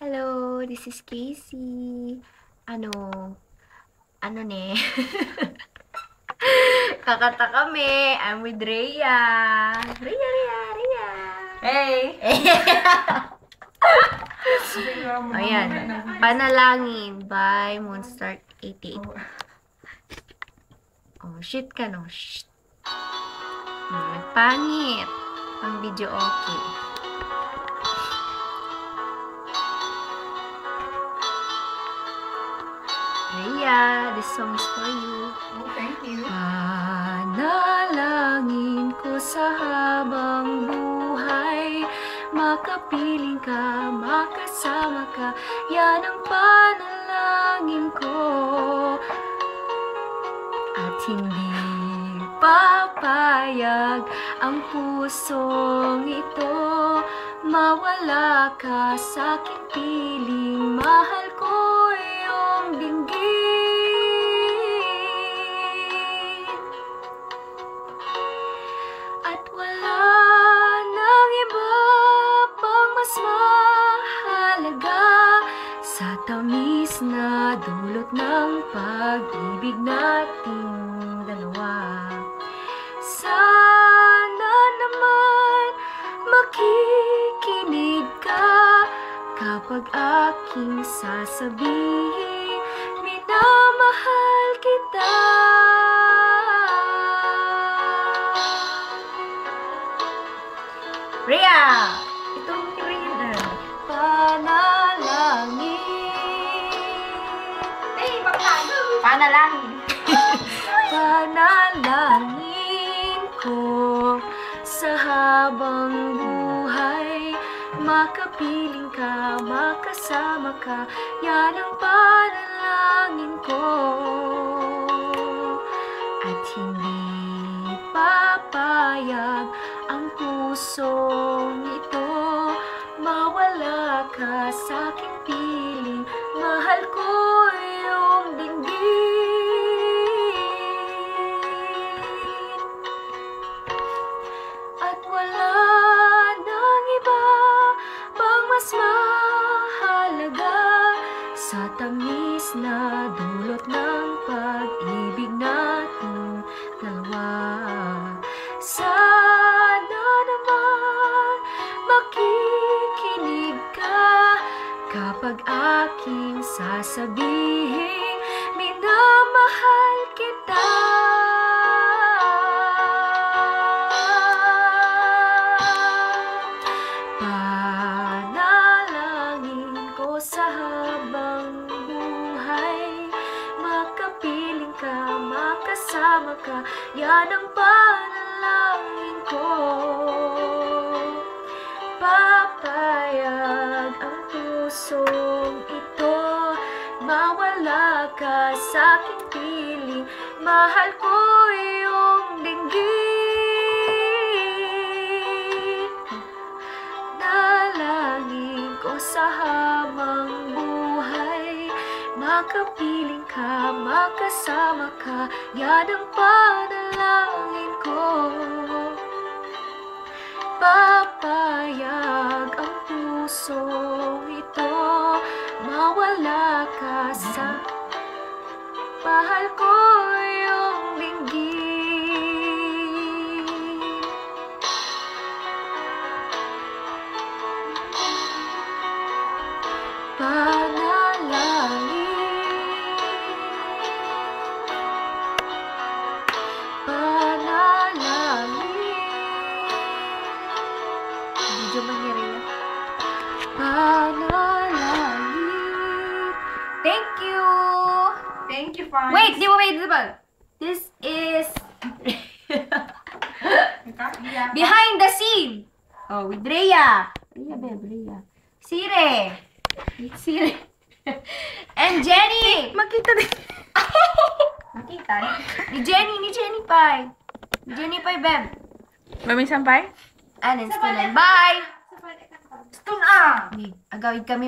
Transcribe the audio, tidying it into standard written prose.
Hello, this is Casey. Ano ne? Kakata kami. I'm with Rhea. Rhea. Hey! Ayan. Panalangin by Moonstar 88. Oh, shit ka no. Shit. Nagpangit. Pang video okay. Rhea, this song is for you. Oh, thank you. Panalangin ko sa habang buhay, makapiling ka, makasama ka, yan ang panalangin ko. At hindi papayag ang pusong ito, mawala ka sa aking piling, mahal ko iyong dinggin. At wala nang iba pang mas mahalaga sa tamis na dulot ng pag-ibig nating dalawa. Sana naman makikinig ka kapag aking sasabihin, minamahal kita. Rhea! Itong Rhea. Panalangin. Hey, magkano? Panalangin. Panalangin ko sa habang buhay, makapiling ka, makasama ka, yan ang panalangin ko. At hindi papayag ang pusong ito, mawala ka sa aking piling, mahal ko iyong dinggin. At wala nang iba pang mas mahalaga sa tamis na dulot ng pag-ibig nating dalawa. Sana naman makikinig ka kapag aking sasabihin, minamahal kita. Panalangin ko sa habang buhay, makapiling ka, makasama ka, yan ang panalangin ko. Papayag ang pusong ito, mawala ka sa aking piling, mahal ko iyong dinggin. Nalangin ko sa habang buhay, makapiling ka, makasama ka, yan ang panalangin ko. Papayag ang pusong ito, mawala ka sa mahal ko iyong dinggin. Panalangin. Video man ni Rhea. Panalangin. Thank you. Thank you, fans. Wait, di ba? This is behind the scene. Oh, with Rhea. Rhea. Sire. And Jenny. Makita din. Makita. Ni Jenny Pai. Jenny Pai, Beb. Mamisampay? Anin, still. Bye. Stun ah! Agawid kami.